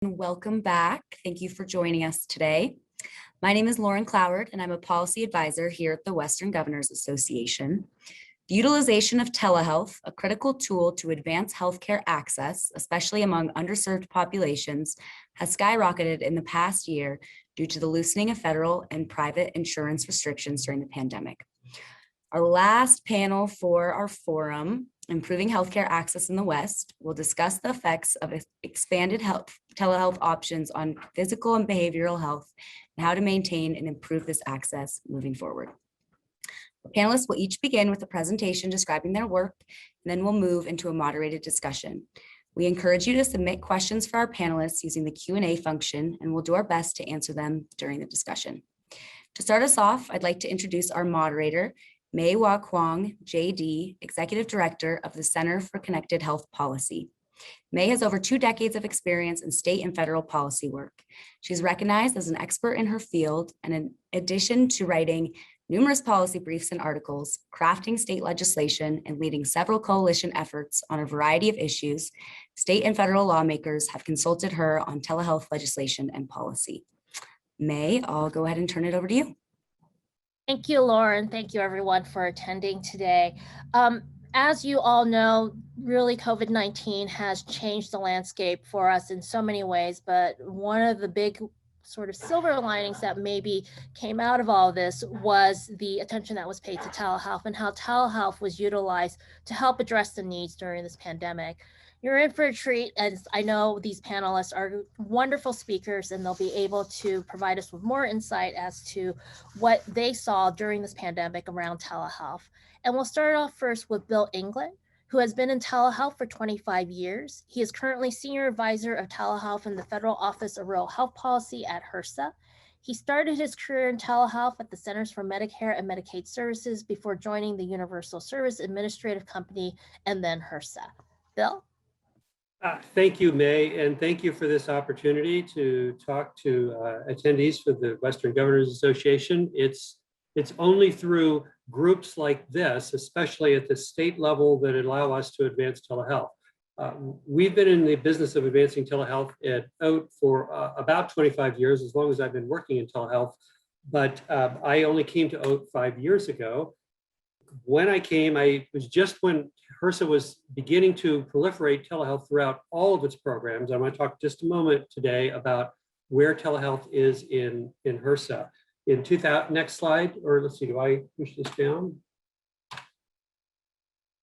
Welcome back. Thank you for joining us today. My name is Lauren Cloward, and I'm a policy advisor here at the Western Governors Association. The utilization of telehealth, a critical tool to advance healthcare access, especially among underserved populations, has skyrocketed in the past year due to the loosening of federal and private insurance restrictions during the pandemic. Our last panel for our forum, Improving Healthcare Access in the West, will discuss the effects of expanded telehealth options on physical and behavioral health and how to maintain and improve this access moving forward. The panelists will each begin with a presentation describing their work, and then we'll move into a moderated discussion. We encourage you to submit questions for our panelists using the Q&A function, and we'll do our best to answer them during the discussion. To start us off, I'd like to introduce our moderator, Mei Wa Kwong, JD, Executive Director of the Center for Connected Health Policy. Mei has over 2 decades of experience in state and federal policy work. She's recognized as an expert in her field, and in addition to writing numerous policy briefs and articles, crafting state legislation, and leading several coalition efforts on a variety of issues, state and federal lawmakers have consulted her on telehealth legislation and policy. Mei, I'll go ahead and turn it over to you. Thank you, Lauren. Thank you, everyone, for attending today. As you all know, really COVID-19 has changed the landscape for us in so many ways, but one of the big sort of silver linings that maybe came out of all this was the attention that was paid to telehealth and how telehealth was utilized to help address the needs during this pandemic. You're in for a treat, as I know these panelists are wonderful speakers, and they'll be able to provide us with more insight as to what they saw during this pandemic around telehealth. And we'll start off first with Bill England, who has been in telehealth for 25 years. He is currently Senior Advisor of Telehealth in the Federal Office of Rural Health Policy at HRSA. He started his career in telehealth at the Centers for Medicare and Medicaid Services before joining the Universal Service Administrative Company and then HRSA. Bill? Thank you, Mei, and thank you for this opportunity to talk to attendees for the Western Governors Association. It's only through groups like this, especially at the state level, that allow us to advance telehealth. We've been in the business of advancing telehealth at OAT for about 25 years, as long as I've been working in telehealth, but I only came to OAT 5 years ago. When I came, I was just when HRSA was beginning to proliferate telehealth throughout all of its programs. I'm going to talk just a moment today about where telehealth is in HRSA. In 2000, next slide, or let's see, do I push this down?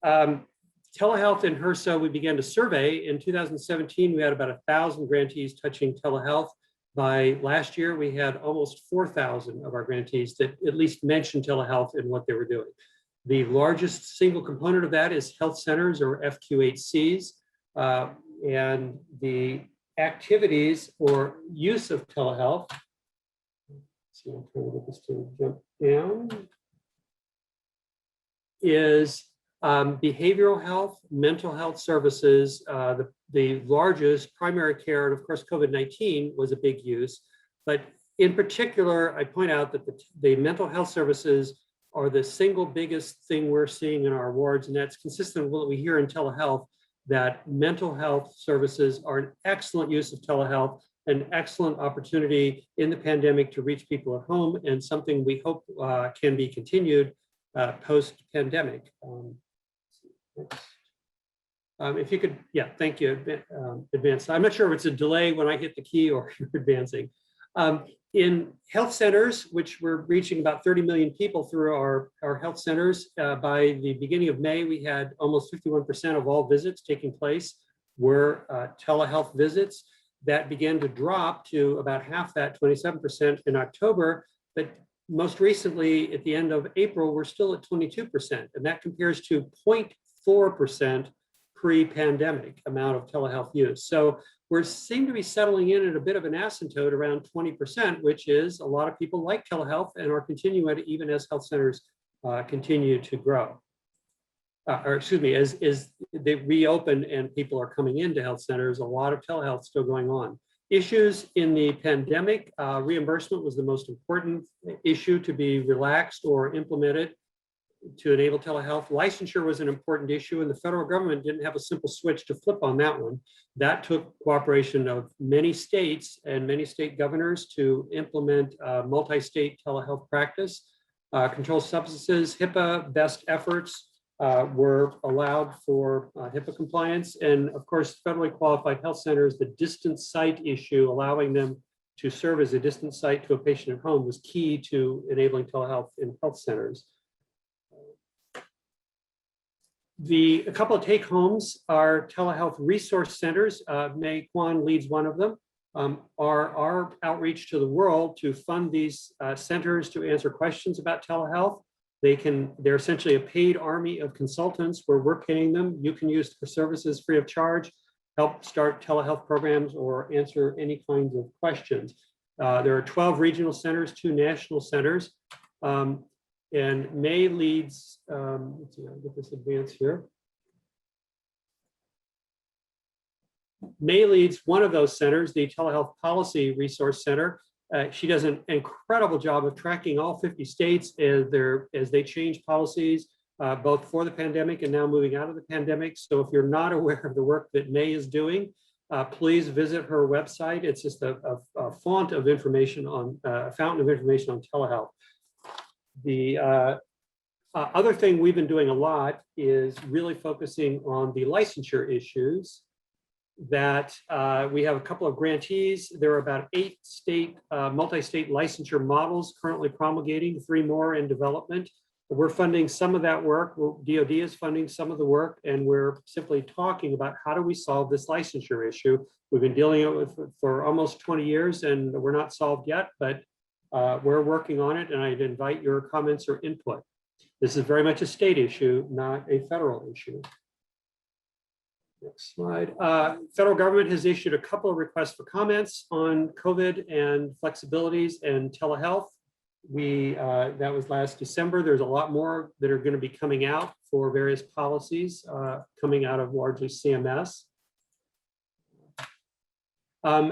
Telehealth in HRSA, we began to survey. In 2017, we had about 1,000 grantees touching telehealth. By last year, we had almost 4,000 of our grantees that at least mentioned telehealth in what they were doing. The largest single component of that is health centers, or FQHCs, and the activities or use of telehealth. Let's see, I'm trying to get this to jump down. Is behavioral health, mental health services, the largest primary care, and of course, COVID-19 was a big use. But in particular, I point out that the mental health services are the single biggest thing we're seeing in our wards, and that's consistent with what we hear in telehealth, that mental health services are an excellent use of telehealth, an excellent opportunity in the pandemic to reach people at home, and something we hope can be continued post-pandemic. If you could, yeah, thank you, advance. I'm not sure if it's a delay when I hit the key or you're advancing. In health centers, which we're reaching about 30 million people through our health centers, by the beginning of May, we had almost 51% of all visits taking place were telehealth visits. That began to drop to about half that, 27% in October, but most recently at the end of April, we're still at 22%, and that compares to 0.4% pre-pandemic amount of telehealth use. So we seem to be settling in at a bit of an asymptote around 20%, which is a lot of people like telehealth and are continuing it even as health centers continue to grow. Or excuse me, as they reopen and people are coming into health centers, a lot of telehealth still going on. Issues in the pandemic, reimbursement was the most important issue to be relaxed or implemented. to enable telehealth. Licensure was an important issue, and the federal government didn't have a simple switch to flip on that one. That took cooperation of many states and many state governors to implement multi-state telehealth practice. Controlled substances, HIPAA best efforts were allowed for HIPAA compliance. And of course, federally qualified health centers, the distance site issue, allowing them to serve as a distance site to a patient at home, was key to enabling telehealth in health centers. A couple of take homes are telehealth resource centers. Mei Kwong leads one of them. Our outreach to the world to fund these centers to answer questions about telehealth. They're essentially a paid army of consultants where we're paying them. You can use the services free of charge, help start telehealth programs or answer any kinds of questions. There are 12 regional centers, 2 national centers. And Mei leads, let's see, I'll get this advance here. Mei leads one of those centers, the Telehealth Policy Resource Center. She does an incredible job of tracking all 50 states as they change policies, both for the pandemic and now moving out of the pandemic. So if you're not aware of the work that Mei is doing, please visit her website. It's just a font of information on, a fountain of information on telehealth. The other thing we've been doing a lot is really focusing on the licensure issues that we have a couple of grantees. There are about 8 state, multi-state licensure models currently promulgating, 3 more in development. We're funding some of that work. DOD is funding some of the work, and we're simply talking about how do we solve this licensure issue. We've been dealing with it for almost 20 years and we're not solved yet, but we're working on it, and I'd invite your comments or input. This is very much a state issue, not a federal issue. Next slide. Federal government has issued a couple of requests for comments on COVID and flexibilities and telehealth. That was last December. There's a lot more that are going to be coming out for various policies coming out of largely CMS.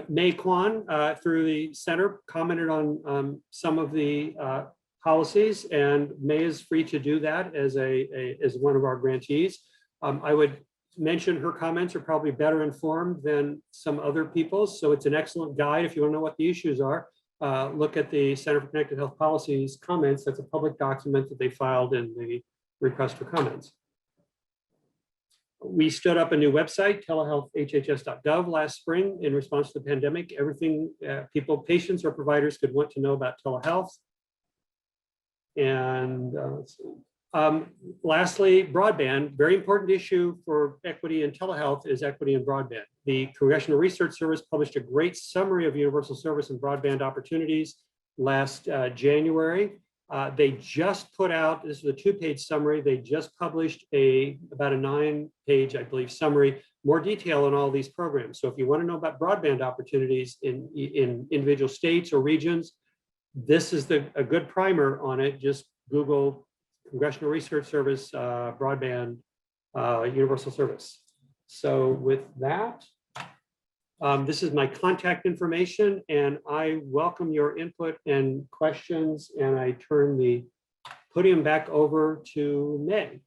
Mei Kwong, through the center, commented on some of the policies, and Mei is free to do that as one of our grantees. I would mention her comments are probably better informed than some other people's, so it's an excellent guide if you want to know what the issues are. Look at the Center for Connected Health Policies comments. That's a public document that they filed in the request for comments. We stood up a new website, telehealthhhs.gov, last spring in response to the pandemic. Everything patients or providers could want to know about telehealth. And let's see. Lastly, broadband, very important issue for equity in telehealth is equity in broadband. The Congressional Research Service published a great summary of universal service and broadband opportunities last January. They just put out, this is a 2-page summary, they just published about a 9-page, I believe, summary, more detail on all these programs. So if you want to know about broadband opportunities in individual states or regions, this is a good primer on it. Just Google Congressional Research Service broadband universal service. So with that, this is my contact information, and I welcome your input and questions, and I turn the podium back over to Mei.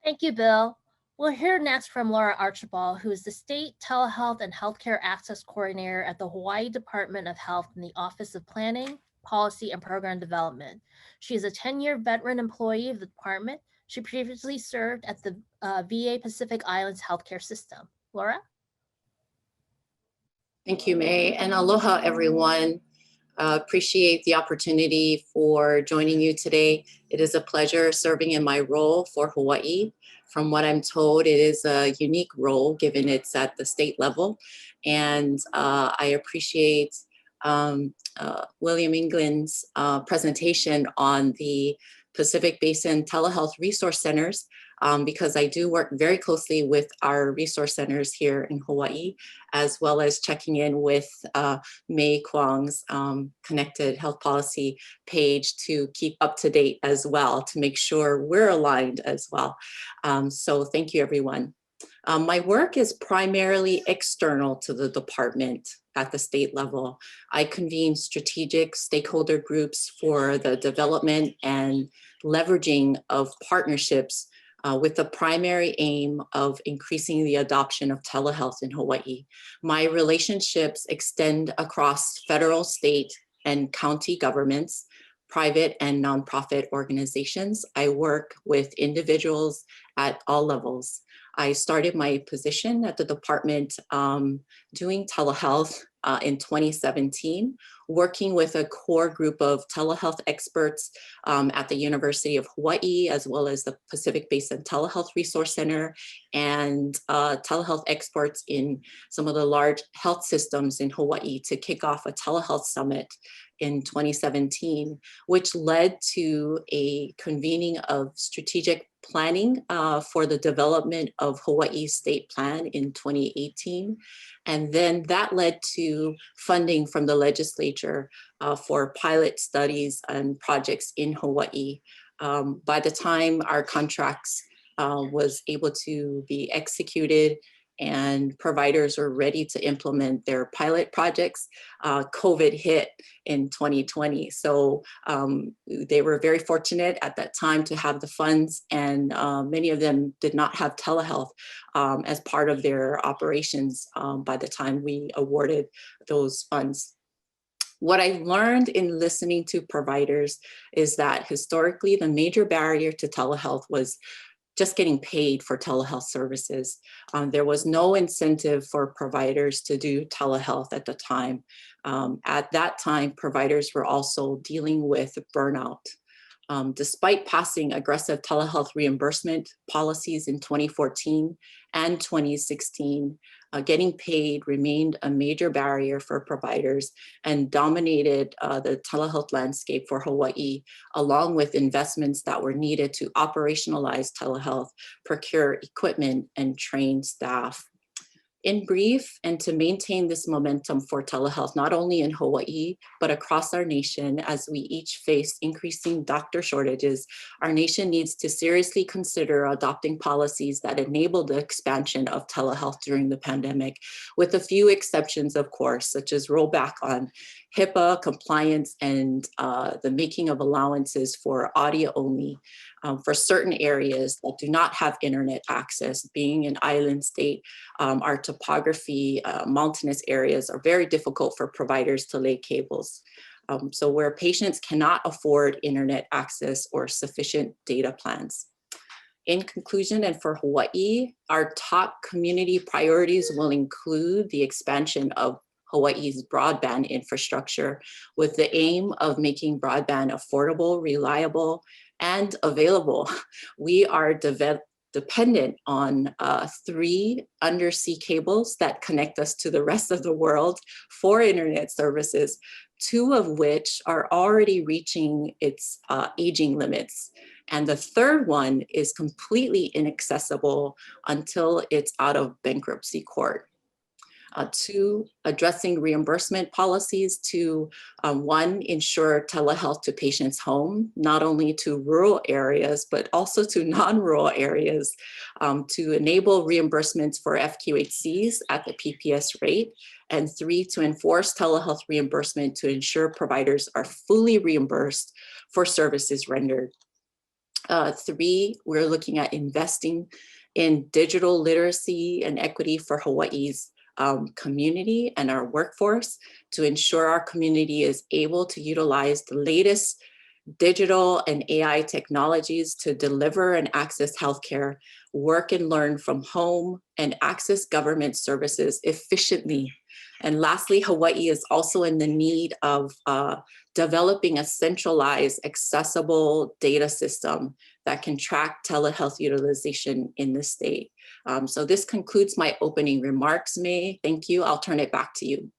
Thank you, Bill. We'll hear next from Laura Arcibal, who is the State Telehealth and Healthcare Access Coordinator at the Hawaii Department of Health in the Office of Planning, Policy, and Program Development. She is a 10-year veteran employee of the department. She previously served at the VA Pacific Islands healthcare system. Laura? Thank you, Mei, and aloha, everyone. Appreciate the opportunity for joining you today. It is a pleasure serving in my role for Hawaii. From what I'm told, it is a unique role given it's at the state level. And I appreciate William England's presentation on the Pacific Basin Telehealth Resource Centers, because I do work very closely with our resource centers here in Hawaii, as well as checking in with Mei Kwong's Connected Health Policy page to keep up to date as well, to make sure we're aligned as well. So thank you, everyone. My work is primarily external to the department at the state level. I convene strategic stakeholder groups for the development and leveraging of partnerships with the primary aim of increasing the adoption of telehealth in Hawaii. My relationships extend across federal, state, and county governments, private and nonprofit organizations. I work with individuals at all levels. I started my position at the department doing telehealth in 2017, working with a core group of telehealth experts at the University of Hawaii, as well as the Pacific Basin Telehealth Resource Center, and telehealth experts in some of the large health systems in Hawaii to kick off a telehealth summit in 2017, which led to a convening of strategic planning for the development of Hawaii's state plan in 2018. And then that led to funding from the legislature for pilot studies and projects in Hawaii. By the time our contracts was able to be executed and providers were ready to implement their pilot projects, COVID hit in 2020. So they were very fortunate at that time to have the funds, and many of them did not have telehealth as part of their operations by the time we awarded those funds. What I learned in listening to providers is that historically the major barrier to telehealth was just getting paid for telehealth services. There was no incentive for providers to do telehealth at the time. At that time, providers were also dealing with burnout. Despite passing aggressive telehealth reimbursement policies in 2014 and 2016, getting paid remained a major barrier for providers and dominated the telehealth landscape for Hawaii, along with investments that were needed to operationalize telehealth, procure equipment, and train staff. In brief, and to maintain this momentum for telehealth, not only in Hawaii, but across our nation, as we each face increasing doctor shortages, our nation needs to seriously consider adopting policies that enable the expansion of telehealth during the pandemic, with a few exceptions, of course, such as rollback on HIPAA compliance and the making of allowances for audio only for certain areas that do not have internet access. Being an island state, our topography, mountainous areas are very difficult for providers to lay cables. So where patients cannot afford internet access or sufficient data plans. In conclusion, and for Hawaii, our top community priorities will include the expansion of Hawaii's broadband infrastructure with the aim of making broadband affordable, reliable, and available. We are dependent on 3 undersea cables that connect us to the rest of the world for internet services, 2 of which are already reaching its aging limits. And the 3rd one is completely inaccessible until it's out of bankruptcy court. 2, addressing reimbursement policies to 1, ensure telehealth to patients' home, not only to rural areas, but also to non-rural areas, to enable reimbursements for FQHCs at the PPS rate, and 3, to enforce telehealth reimbursement to ensure providers are fully reimbursed for services rendered. 3, we're looking at investing in digital literacy and equity for Hawaii's community and our workforce to ensure our community is able to utilize the latest digital and AI technologies to deliver and access healthcare, work and learn from home, and access government services efficiently. And lastly, Hawaii is also in the need of developing a centralized, accessible data system that can track telehealth utilization in the state. So this concludes my opening remarks, Mei. Thank you. I'll turn it back to you.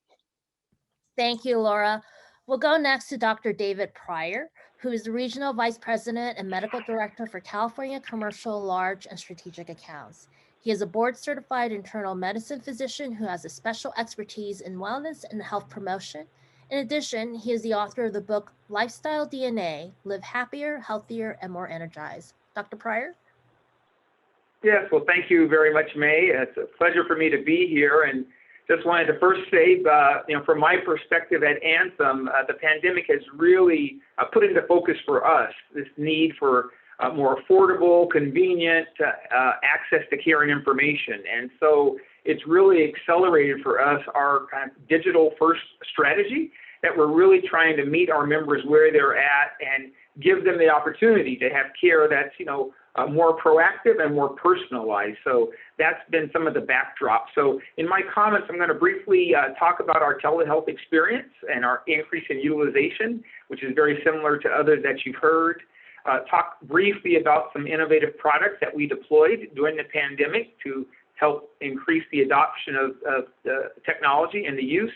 Thank you, Laura. We'll go next to Dr. David Pryor, who is the Regional Vice President and Medical Director for California Commercial, Large, and Strategic Accounts. He is a board-certified internal medicine physician who has a special expertise in wellness and health promotion. In addition, he is the author of the book, Lifestyle DNA, Live Happier, Healthier, and More Energized. Dr. Pryor? Yes, well, thank you very much, May. It's a pleasure for me to be here, and just wanted to first say, from my perspective at Anthem, the pandemic has really put into focus for us this need for more affordable, convenient access to care and information. And so it's really accelerated for us our kind of digital first strategy that we're really trying to meet our members where they're at and give them the opportunity to have care that's, more proactive and more personalized. So that's been some of the backdrop. So in my comments, I'm going to briefly talk about our telehealth experience and our increase in utilization, which is very similar to others that you've heard. Talk briefly about some innovative products that we deployed during the pandemic to help increase the adoption of the technology and the use,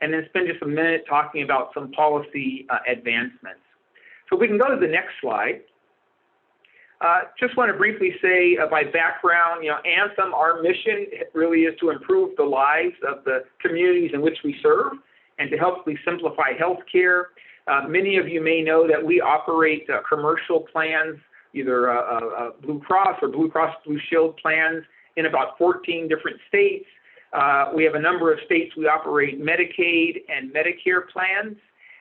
and then spend just a minute talking about some policy advancements. So we can go to the next slide. Just want to briefly say by background, Anthem, our mission really is to improve the lives of the communities in which we serve and to help simplify healthcare. Many of you may know that we operate commercial plans, either Blue Cross or Blue Cross Blue Shield plans in about 14 different states. We have a number of states we operate Medicaid and Medicare plans,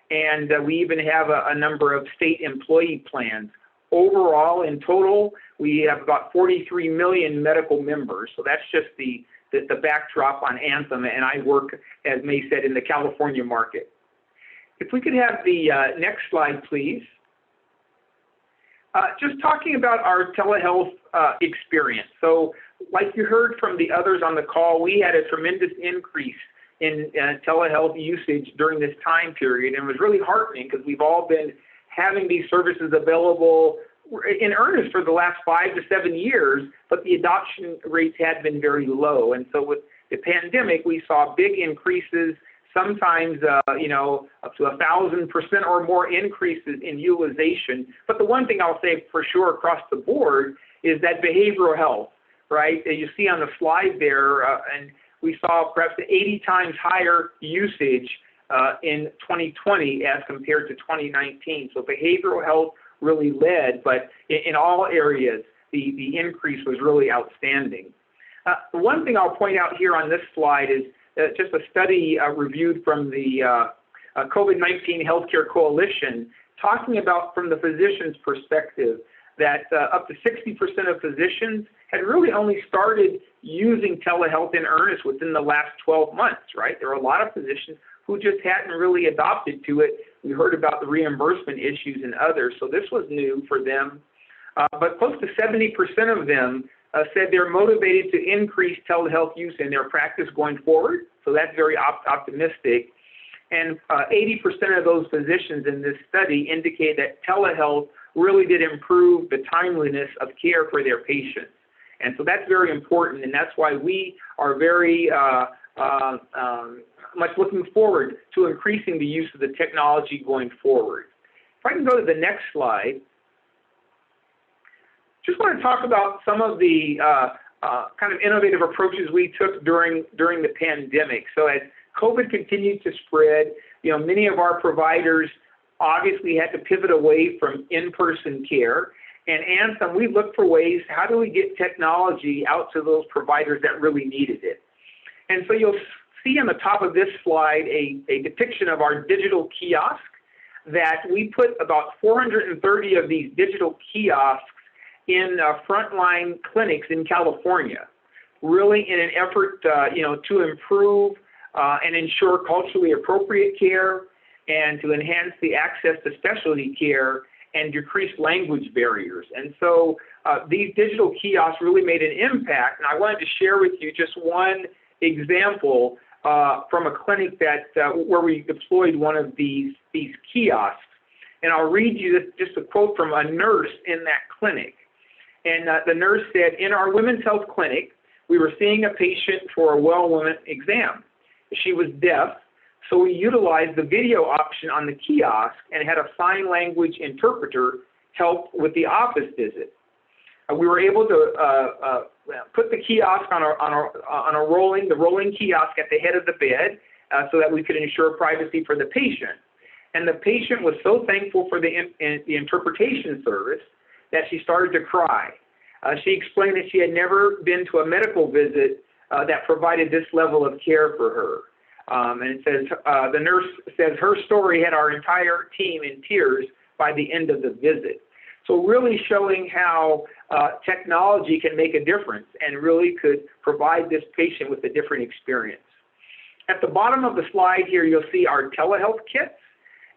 and we even have a number of state employee plans. Overall, in total, we have about 43 million medical members. So that's just the backdrop on Anthem, and I work, as May said, in the California market. If we could have the next slide, please. Just talking about our telehealth experience. So like you heard from the others on the call, we had a tremendous increase in telehealth usage during this time period, and it was really heartening because we've all been having these services available in earnest for the last 5 to 7 years, but the adoption rates had been very low. And so with the pandemic, we saw big increases, sometimes, up to 1,000% or more increases in utilization. But the one thing I'll say for sure across the board is that behavioral health, right? You see on the slide there, and we saw perhaps 80 times higher usage in 2020 as compared to 2019. So behavioral health really led, but in all areas, the increase was really outstanding. The one thing I'll point out here on this slide is just a study reviewed from the COVID-19 Healthcare Coalition, talking about from the physician's perspective that up to 60% of physicians had really only started using telehealth in earnest within the last 12 months, right? There are a lot of physicians who just hadn't really adopted to it. We heard about the reimbursement issues and others, so this was new for them. But close to 70% of them said they're motivated to increase telehealth use in their practice going forward, so that's very optimistic. And 80% of those physicians in this study indicate that telehealth really did improve the timeliness of care for their patients. And so that's very important, and that's why we are very much looking forward to increasing the use of the technology going forward. If I can go to the next slide. Just want to talk about some of the kind of innovative approaches we took during the pandemic. So as COVID continued to spread, many of our providers obviously had to pivot away from in-person care. And Anthem, we looked for ways, how do we get technology out to those providers that really needed it? And so you'll see on the top of this slide a depiction of our digital kiosk that we put about 430 of these digital kiosks in frontline clinics in California, really in an effort to improve and ensure culturally appropriate care and to enhance the access to specialty care and decrease language barriers. And so these digital kiosks really made an impact. And I wanted to share with you just one example from a clinic that where we deployed one of these kiosks. And I'll read you just a quote from a nurse in that clinic. And the nurse said, "In our women's health clinic, we were seeing a patient for a well woman exam. She was deaf, so we utilized the video option on the kiosk and had a sign language interpreter help with the office visit. We were able to put the kiosk on a rolling kiosk at the head of the bed so that we could ensure privacy for the patient. And the patient was so thankful for the interpretation service that she started to cry. She explained that she had never been to a medical visit that provided this level of care for her. And it says, the nurse says her story had our entire team in tears by the end of the visit. So really showing how technology can make a difference and really could provide this patient with a different experience. At the bottom of the slide here, you'll see our telehealth kits.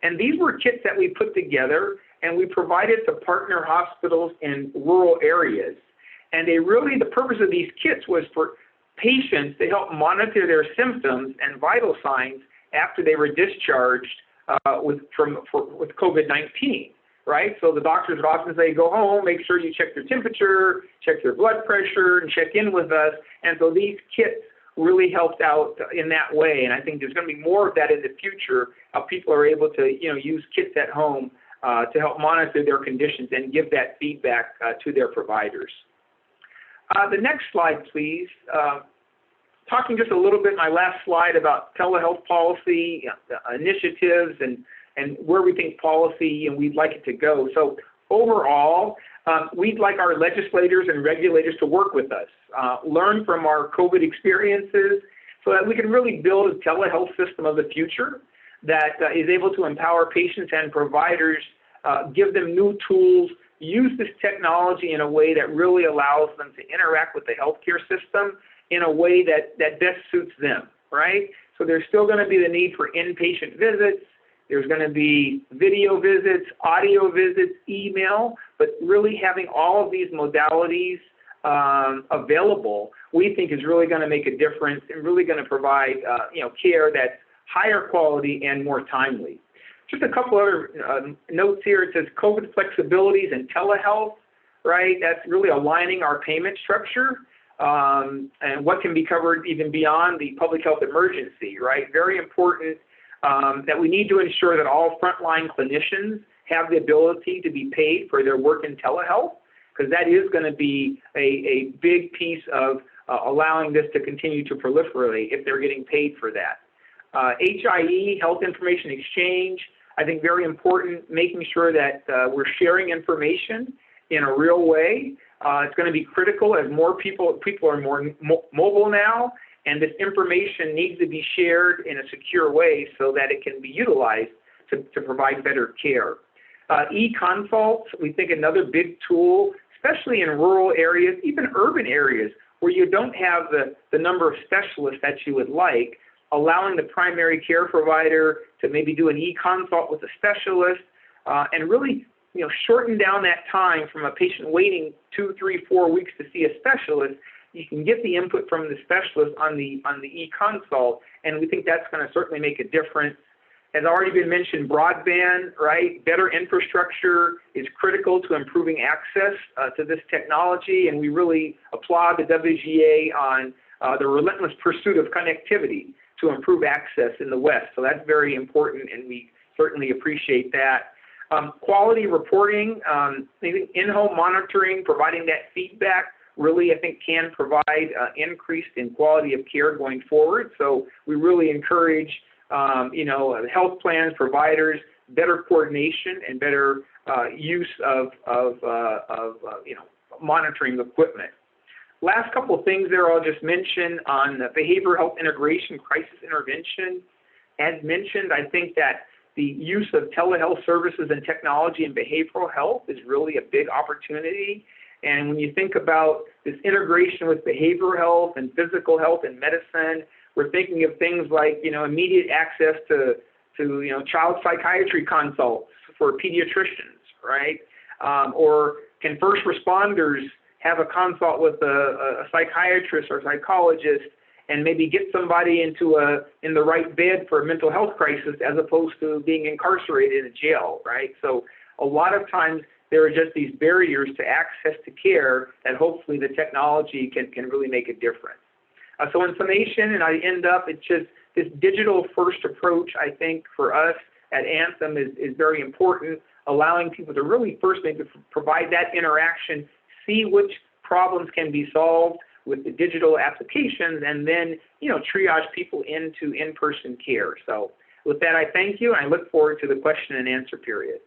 And these were kits that we put together and we provided to partner hospitals in rural areas. And the purpose of these kits was for patients to help monitor their symptoms and vital signs after they were discharged with COVID-19, right? So the doctors would often say, go home, make sure you check their temperature, check their blood pressure, and check in with us. And so these kits really helped out in that way. And I think there's going to be more of that in the future. People are able to, use kits at home to help monitor their conditions and give that feedback to their providers. The next slide, please. Talking just a little bit, my last slide, about telehealth policy initiatives and where we think policy and we'd like it to go. So overall, we'd like our legislators and regulators to work with us, learn from our COVID experiences so that we can really build a telehealth system of the future that is able to empower patients and providers, give them new tools, use this technology in a way that really allows them to interact with the healthcare system in a way that best suits them, right? So there's still going to be the need for inpatient visits. There's going to be video visits, audio visits, email, but really having all of these modalities available, we think is really going to make a difference and really going to provide, care that's higher quality and more timely. Just a couple other notes here. It says COVID flexibilities and telehealth, right? That's really aligning our payment structure and what can be covered even beyond the public health emergency, right? Very important that we need to ensure that all frontline clinicians have the ability to be paid for their work in telehealth, because that is going to be a big piece of allowing this to continue to proliferate if they're getting paid for that. HIE, Health Information Exchange, I think very important, making sure that we're sharing information in a real way. It's going to be critical as more people are more mobile now, and this information needs to be shared in a secure way so that it can be utilized to provide better care. E-consults, we think another big tool, especially in rural areas, even urban areas, where you don't have the number of specialists that you would like, allowing the primary care provider to maybe do an e-consult with a specialist and really shorten down that time from a patient waiting 2, 3, 4 weeks to see a specialist. You can get the input from the specialist on the e-consult, and we think that's going to certainly make a difference. As already been mentioned, broadband, right? Better infrastructure is critical to improving access to this technology, and we really applaud the WGA on the relentless pursuit of connectivity to improve access in the West. So that's very important, and we certainly appreciate that. Quality reporting, in-home monitoring, providing that feedback, really, I think, can provide increase in quality of care going forward. So we really encourage, health plans, providers, better coordination and better use of monitoring equipment. Last couple of things there I'll just mention on the behavioral health integration, crisis intervention. As mentioned, I think that the use of telehealth services and technology in behavioral health is really a big opportunity. And when you think about this integration with behavioral health and physical health and medicine, we're thinking of things like, immediate access to child psychiatry consults for pediatricians, right? Or can first responders have a consult with a psychiatrist or psychologist and maybe get somebody in the right bed for a mental health crisis as opposed to being incarcerated in a jail, right? So a lot of times there are just these barriers to access to care that hopefully the technology can really make a difference. So in summation, and I end up, it's just this digital first approach, I think, for us at Anthem is very important, allowing people to really first maybe provide that interaction, see which problems can be solved with the digital applications, and then, triage people into in-person care. So with that, I thank you, and I look forward to the question and answer period.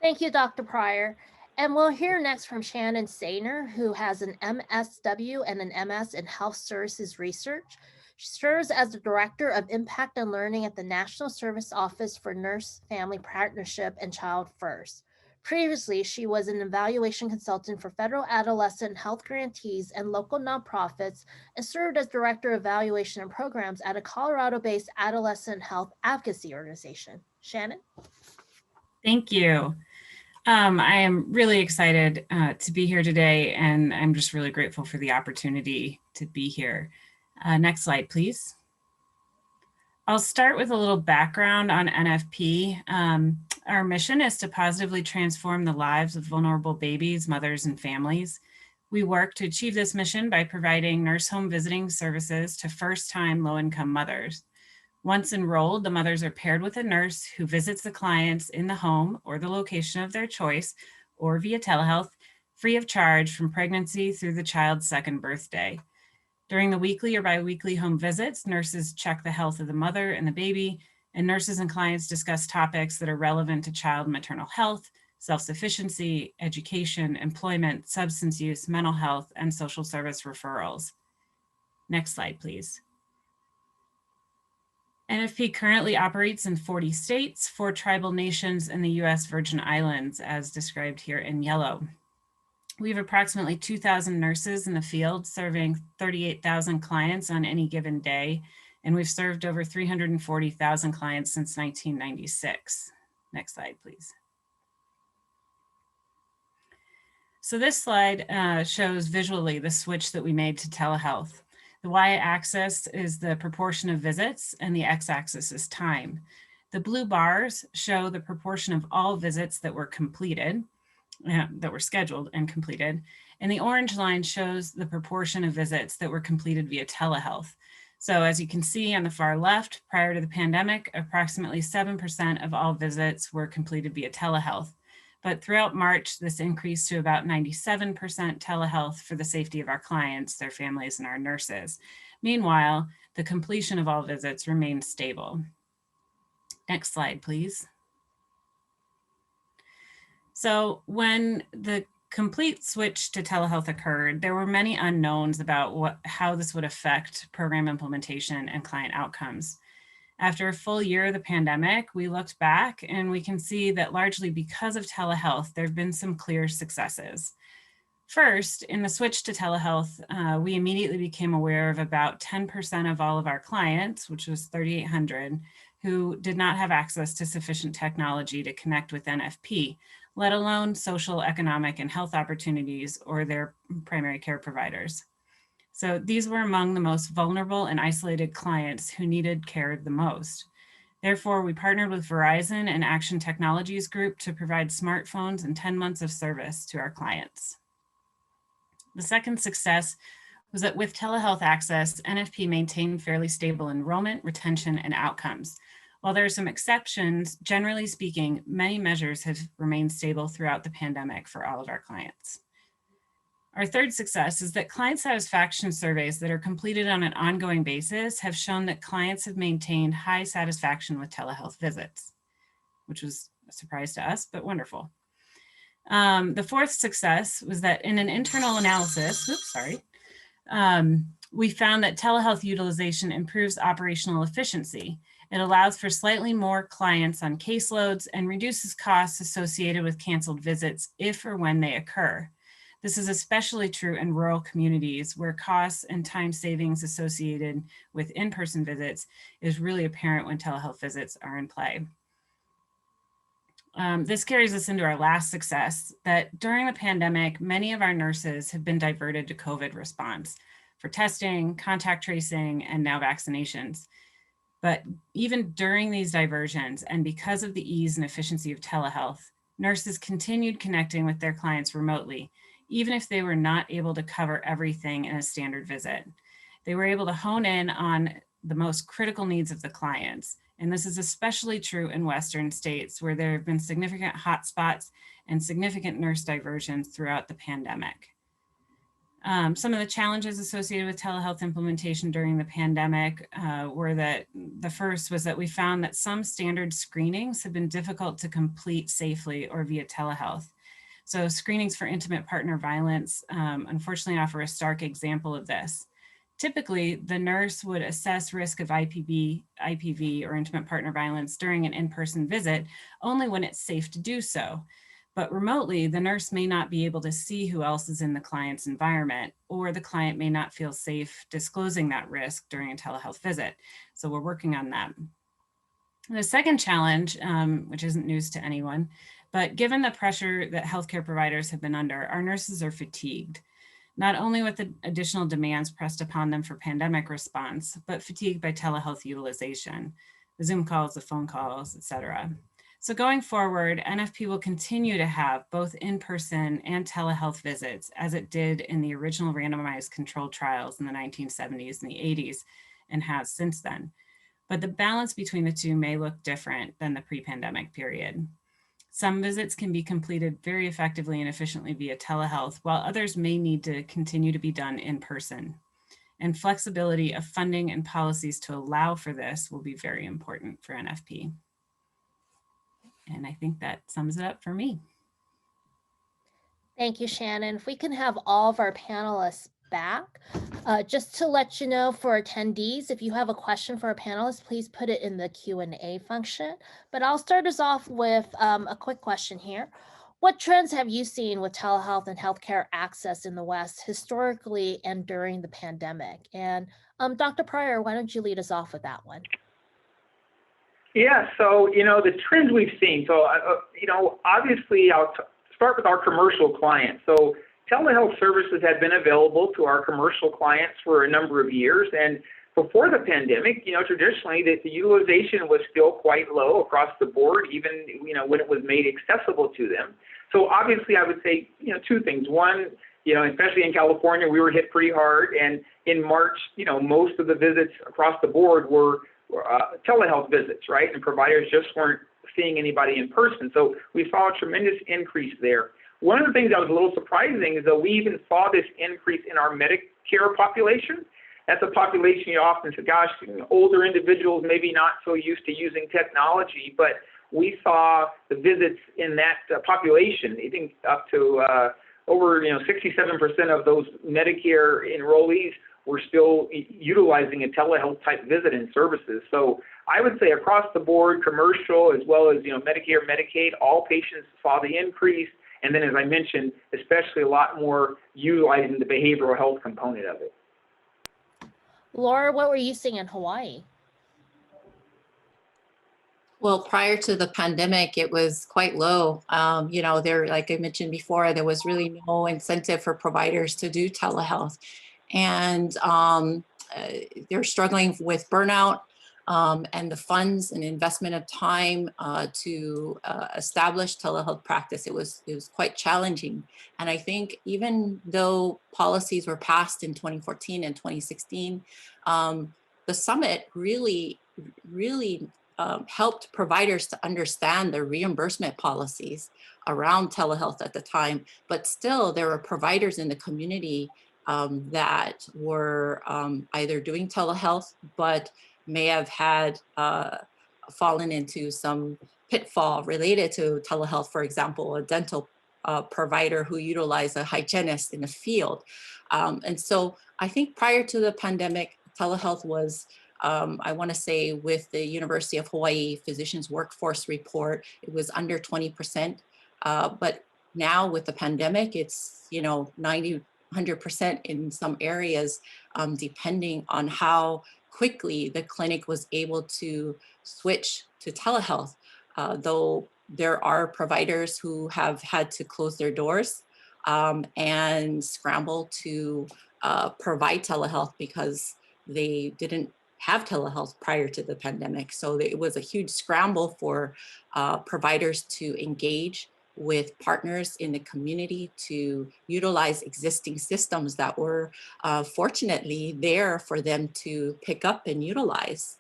Thank you, Dr. Pryor. And we'll hear next from Shannon Sainer, who has an MSW and an MS in Health Services Research. She serves as the Director of Impact and Learning at the National Service Office for Nurse Family Partnership and Child First. Previously, she was an evaluation consultant for federal adolescent health grantees and local nonprofits and served as Director of Evaluation and Programs at a Colorado-based adolescent health advocacy organization. Shannon? Thank you. I am really excited to be here today, and I'm just really grateful for the opportunity to be here. Next slide, please. I'll start with a little background on NFP. Our mission is to positively transform the lives of vulnerable babies, mothers, and families. We work to achieve this mission by providing nurse home visiting services to first-time low-income mothers. Once enrolled, the mothers are paired with a nurse who visits the clients in the home or the location of their choice or via telehealth, free of charge from pregnancy through the child's second birthday. During the weekly or biweekly home visits, nurses check the health of the mother and the baby, and nurses and clients discuss topics that are relevant to child and maternal health, self-sufficiency, education, employment, substance use, mental health, and social service referrals. Next slide, please. NFP currently operates in 40 states, 4 tribal nations, and the US Virgin Islands, as described here in yellow. We have approximately 2,000 nurses in the field serving 38,000 clients on any given day, and we've served over 340,000 clients since 1996. Next slide, please. So this slide shows visually the switch that we made to telehealth. The y-axis is the proportion of visits and the x-axis is time. The blue bars show the proportion of all visits that were completed, that were scheduled and completed. And the orange line shows the proportion of visits that were completed via telehealth. So as you can see on the far left, prior to the pandemic, approximately 7% of all visits were completed via telehealth. But throughout March, this increased to about 97% telehealth for the safety of our clients, their families, and our nurses. Meanwhile, the completion of all visits remained stable. Next slide, please. So when the complete switch to telehealth occurred, there were many unknowns about how this would affect program implementation and client outcomes. After a full year of the pandemic, we looked back and we can see that largely because of telehealth, there have been some clear successes. First, in the switch to telehealth, we immediately became aware of about 10% of all of our clients, which was 3,800, who did not have access to sufficient technology to connect with NFP, let alone social, economic, and health opportunities or their primary care providers. So these were among the most vulnerable and isolated clients who needed care the most. Therefore, we partnered with Verizon and Action Technologies Group to provide smartphones and 10 months of service to our clients. The second success was that with telehealth access, NFP maintained fairly stable enrollment, retention, and outcomes. While there are some exceptions, generally speaking, many measures have remained stable throughout the pandemic for all of our clients. Our third success is that client satisfaction surveys that are completed on an ongoing basis have shown that clients have maintained high satisfaction with telehealth visits, which was a surprise to us, but wonderful. The fourth success was that in an internal analysis, we found that telehealth utilization improves operational efficiency. It allows for slightly more clients on caseloads and reduces costs associated with canceled visits if or when they occur. This is especially true in rural communities where costs and time savings associated with in-person visits is really apparent when telehealth visits are in play. This carries us into our last success, that during the pandemic, many of our nurses have been diverted to COVID response for testing, contact tracing, and now vaccinations. But even during these diversions, and because of the ease and efficiency of telehealth, nurses continued connecting with their clients remotely, even if they were not able to cover everything in a standard visit. They were able to hone in on the most critical needs of the clients. And this is especially true in Western states where there have been significant hotspots and significant nurse diversions throughout the pandemic. Some of the challenges associated with telehealth implementation during the pandemic were that the first was that we found that some standard screenings have been difficult to complete safely or via telehealth. So screenings for intimate partner violence unfortunately offer a stark example of this. Typically, the nurse would assess risk of IPV or intimate partner violence during an in-person visit only when it's safe to do so. But remotely, the nurse may not be able to see who else is in the client's environment, or the client may not feel safe disclosing that risk during a telehealth visit. So we're working on that. The second challenge, which isn't news to anyone, but given the pressure that healthcare providers have been under, our nurses are fatigued, not only with the additional demands pressed upon them for pandemic response, but fatigued by telehealth utilization, the Zoom calls, the phone calls, et cetera. So going forward, NFP will continue to have both in-person and telehealth visits as it did in the original randomized controlled trials in the 1970s and the 80s and has since then. But the balance between the two may look different than the pre-pandemic period. Some visits can be completed very effectively and efficiently via telehealth, while others may need to continue to be done in person. And flexibility of funding and policies to allow for this will be very important for NFP. And I think that sums it up for me. Thank you, Shannon. If we can have all of our panelists back, just to let you know for attendees, if you have a question for a panelist, please put it in the Q&A function. But I'll start us off with a quick question here. What trends have you seen with telehealth and healthcare access in the West historically and during the pandemic? And Dr. Pryor, why don't you lead us off with that one? Yeah, so, the trends we've seen. So, obviously, I'll start with our commercial clients. So, telehealth services have been available to our commercial clients for a number of years. And before the pandemic, traditionally, the utilization was still quite low across the board, even, when it was made accessible to them. So, obviously, I would say, two things. One, especially in California, we were hit pretty hard. And in March, most of the visits across the board were telehealth visits, right? And providers just weren't seeing anybody in person. So we saw a tremendous increase there. One of the things that was a little surprising is that we even saw this increase in our Medicare population. That's a population you often say, gosh, older individuals maybe not so used to using technology, but we saw the visits in that population, I think up to over 67% of those Medicare enrollees were still utilizing a telehealth type visit and services. So I would say across the board, commercial as well as Medicare, Medicaid, all patients saw the increase. And then, as I mentioned, especially a lot more utilizing the behavioral health component of it. Laura, what were you seeing in Hawaii? Well, prior to the pandemic, it was quite low. There, like I mentioned before, there was really no incentive for providers to do telehealth. And they're struggling with burnout and the funds and investment of time to establish telehealth practice. It was quite challenging. And I think even though policies were passed in 2014 and 2016, the summit really helped providers to understand the reimbursement policies around telehealth at the time. But still, there were providers in the community that were either doing telehealth, but may have had fallen into some pitfall related to telehealth. For example, a dental provider who utilized a hygienist in the field. And so I think prior to the pandemic, telehealth was, I want to say with the University of Hawaii Physicians Workforce Report, it was under 20%. But now with the pandemic, it's 100% in some areas, depending on how quickly the clinic was able to switch to telehealth. Though there are providers who have had to close their doors and scramble to provide telehealth because they didn't have telehealth prior to the pandemic. So it was a huge scramble for providers to engage with partners in the community to utilize existing systems that were fortunately there for them to pick up and utilize.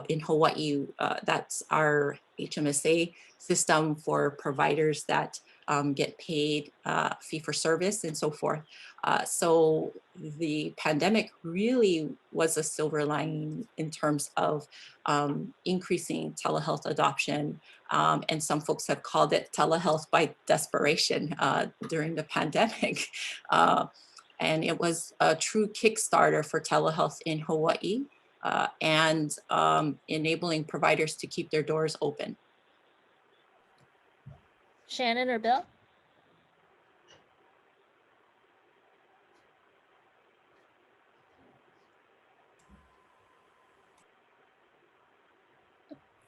In Hawaii, that's our HMSA system for providers that get paid fee for service and so forth. So the pandemic really was a silver lining in terms of increasing telehealth adoption And some folks have called it telehealth by desperation during the pandemic. And it was a true Kickstarter for telehealth in Hawaii and enabling providers to keep their doors open. Shannon or Bill?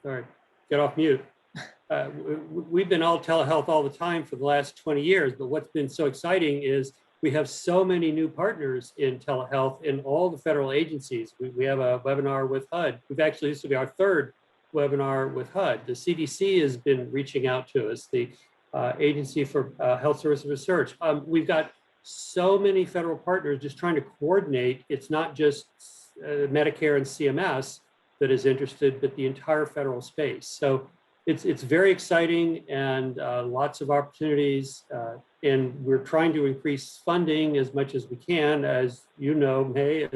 Sorry, get off mute. We've been all telehealth all the time for the last 20 years, but what's been so exciting is we have so many new partners in telehealth in all the federal agencies. We have a webinar with HUD. This will be our third webinar with HUD. The CDC has been reaching out to us, the Agency for Health Services Research. We've got so many federal partners just trying to coordinate. It's not just Medicare and CMS that is interested, but the entire federal space. So it's very exciting and lots of opportunities. And we're trying to increase funding as much as we can. As you know, Mei,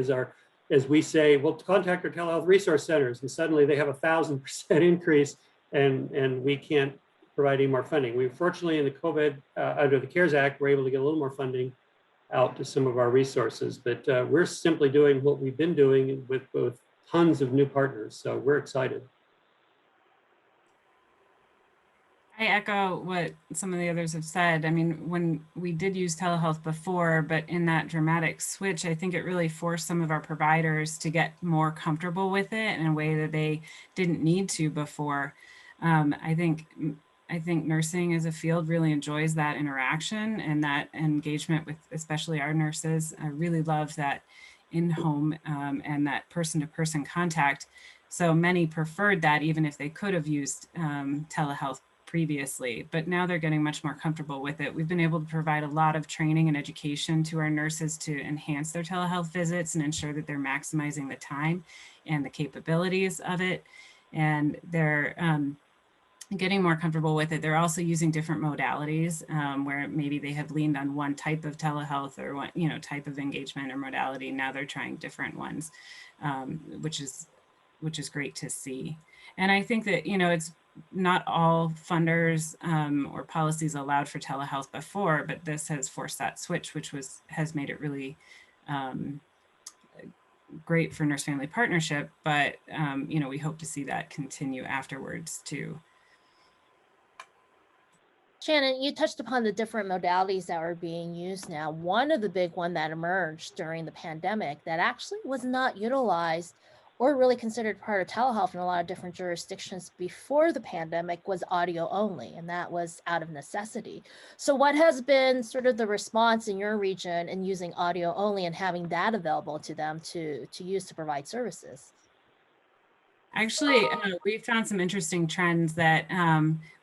as we say, we'll contact our telehealth resource centers, and suddenly they have 1,000% increase, and we can't provide any more funding. We fortunately in the COVID, under the CARES Act, we're able to get a little more funding out to some of our resources, but we're simply doing what we've been doing with tons of new partners. So we're excited. I echo what some of the others have said. I mean, when we did use telehealth before, but in that dramatic switch, I think it really forced some of our providers to get more comfortable with it in a way that they didn't need to before. I think nursing as a field really enjoys that interaction and that engagement with especially our nurses. I really love that in-home and that person-to-person contact. So many preferred that even if they could have used telehealth previously, but now they're getting much more comfortable with it. We've been able to provide a lot of training and education to our nurses to enhance their telehealth visits and ensure that they're maximizing the time and the capabilities of it. And they're getting more comfortable with it. They're also using different modalities where maybe they have leaned on one type of telehealth or one, type of engagement or modality. Now they're trying different ones, which is great to see. And I think that, it's not all funders or policies allowed for telehealth before, but this has forced that switch, which has made it really great for Nurse Family Partnership. But, we hope to see that continue afterwards too. Shannon, you touched upon the different modalities that are being used now. One of the big one that emerged during the pandemic that actually was not utilized or really considered part of telehealth in a lot of different jurisdictions before the pandemic was audio only, and that was out of necessity. So what has been sort of the response in your region in using audio only and having that available to them to use to provide services? Actually, we found some interesting trends that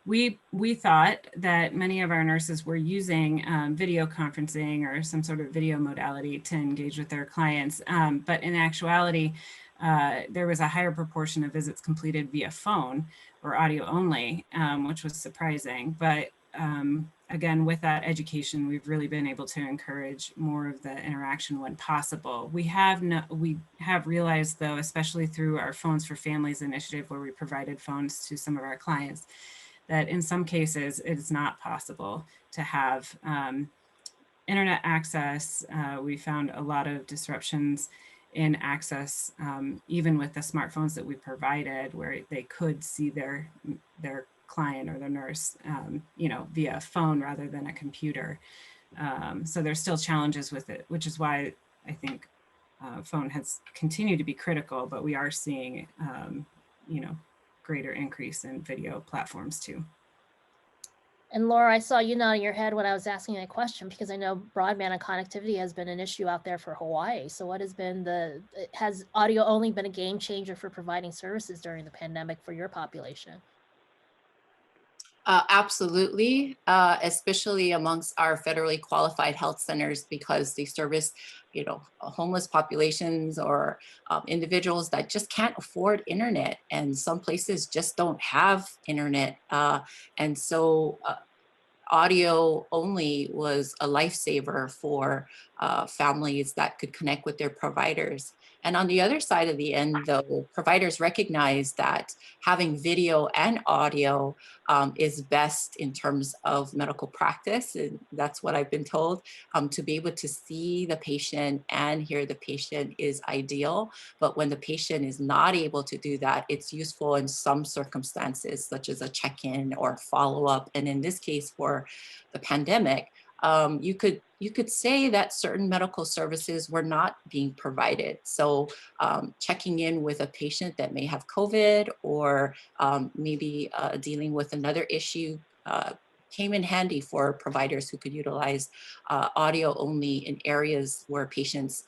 we thought that many of our nurses were using video conferencing or some sort of video modality to engage with their clients. But in actuality, there was a higher proportion of visits completed via phone or audio only, which was surprising. But again, with that education, we've really been able to encourage more of the interaction when possible. We have realized, though, especially through our Phones for Families initiative, where we provided phones to some of our clients, that in some cases it's not possible to have internet access. We found a lot of disruptions in access, even with the smartphones that we provided, where they could see their client or their nurse, via phone rather than a computer. So there's still challenges with it, which is why I think phone has continued to be critical, but we are seeing, greater increase in video platforms too. And Laura, I saw you nodding your head when I was asking that question, because I know broadband and connectivity has been an issue out there for Hawaii. So what has audio only been a game changer for providing services during the pandemic for your population? Absolutely, especially amongst our federally qualified health centers, because they service, homeless populations or individuals that just can't afford internet, and some places just don't have internet. And so audio only was a lifesaver for families that could connect with their providers. And on the other side of the end, though, providers recognize that having video and audio is best in terms of medical practice. And that's what I've been told. To be able to see the patient and hear the patient is ideal. But when the patient is not able to do that, it's useful in some circumstances, such as a check-in or follow-up. And in this case, for the pandemic, you could say that certain medical services were not being provided. So checking in with a patient that may have COVID or maybe dealing with another issue came in handy for providers who could utilize audio only in areas where patients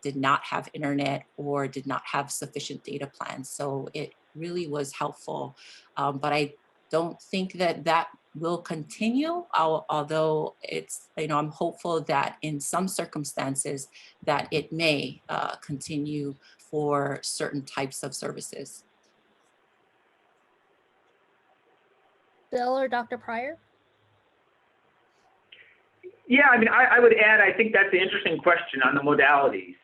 did not have internet or did not have sufficient data plans. So it really was helpful, but I don't think that will continue, although it's, I'm hopeful that in some circumstances that it may continue for certain types of services. Bill or Dr. Pryor? Yeah, I mean, I would add, I think that's an interesting question on the modalities.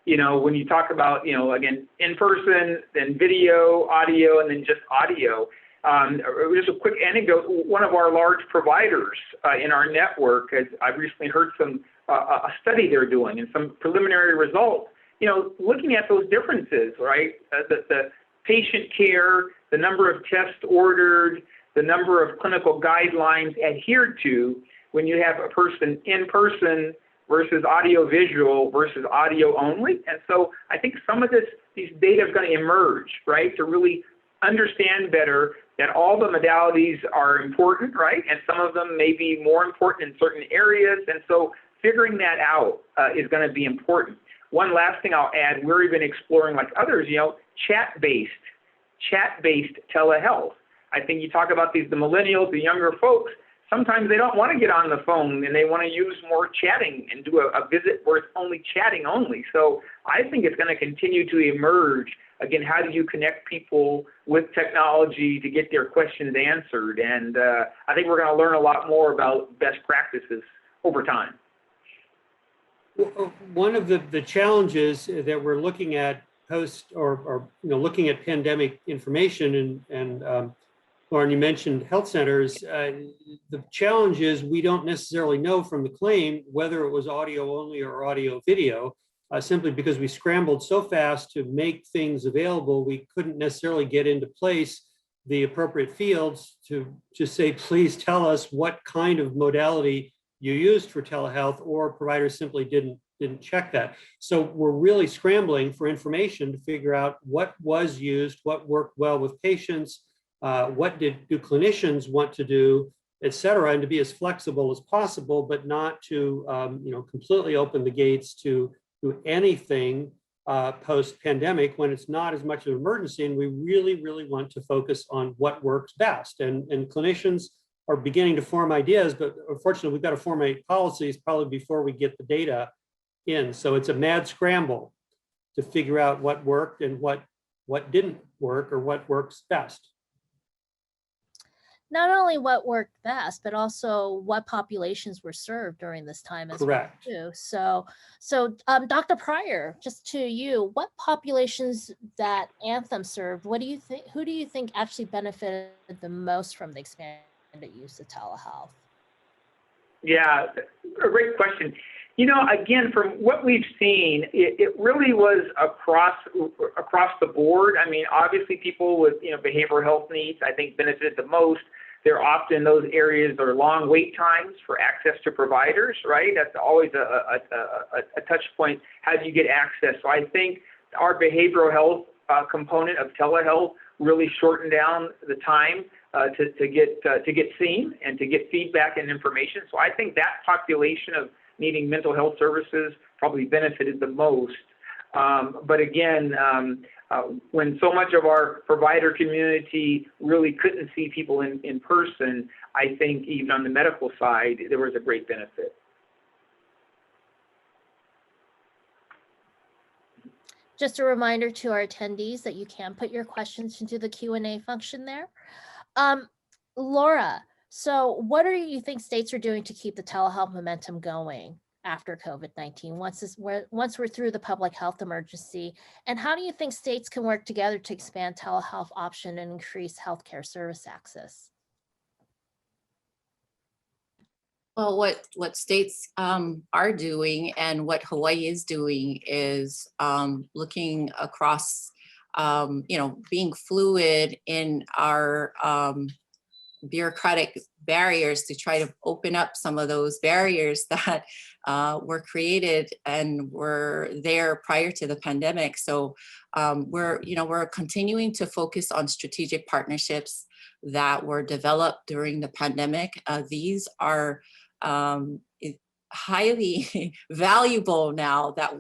When you talk about, again, in person, then video, audio, and then just audio. Just a quick anecdote. One of our large providers in our network, I've recently heard a study they're doing and some preliminary results. Looking at those differences, right? The patient care, the number of tests ordered, the number of clinical guidelines adhered to when you have a person in person versus audio visual versus audio only. And so I think some of these data is going to emerge, right, to really understand better that all the modalities are important, right? And some of them may be more important in certain areas. And so figuring that out is going to be important. One last thing I'll add, we're even exploring, like others, chat-based telehealth. I think you talk about the millennials, the younger folks, sometimes they don't want to get on the phone and they want to use more chatting and do a visit where it's only chatting only. So I think it's going to continue to emerge. Again, how do you connect people with technology to get their questions answered? And I think we're going to learn a lot more about best practices over time. One of the challenges that we're looking at looking at pandemic information, and Lauren, you mentioned health centers. The challenge is we don't necessarily know from the claim whether it was audio only or audio video. Simply because we scrambled so fast to make things available, we couldn't necessarily get into place the appropriate fields to just say, please tell us what kind of modality you used for telehealth, or providers simply didn't check that. So we're really scrambling for information to figure out what was used, what worked well with patients, what do clinicians want to do, et cetera, and to be as flexible as possible, but not to completely open the gates to anything post-pandemic when it's not as much of an emergency, and we really, really want to focus on what works best. And clinicians are beginning to form ideas, but unfortunately, we've got to formulate policies probably before we get the data in. So it's a mad scramble to figure out what worked and what didn't work or what works best. Not only what worked best, but also what populations were served during this time as well too. So Dr. Pryor, just to you, what populations that Anthem served, who do you think actually benefited the most from the expanded use of telehealth? Yeah, a great question. Again, from what we've seen, it really was across the board. I mean, obviously people with, behavioral health needs, I think benefited the most. They're often those areas that are long wait times for access to providers, right? That's always a touch point. How do you get access? So I think our behavioral health component of telehealth really shortened down the time to get seen and to get feedback and information. So I think that population of needing mental health services probably benefited the most. But again, when so much of our provider community really couldn't see people in person, I think even on the medical side, there was a great benefit. Just a reminder to our attendees that you can put your questions into the Q&A function there. Laura, so what do you think states are doing to keep the telehealth momentum going? after COVID-19, once we're through the public health emergency? And how do you think states can work together to expand telehealth option and increase healthcare service access? Well, what states are doing and what Hawaii is doing is looking across, being fluid in our bureaucratic barriers to try to open up some of those barriers that were created and were there prior to the pandemic. So we're continuing to focus on strategic partnerships that were developed during the pandemic. These are highly valuable now that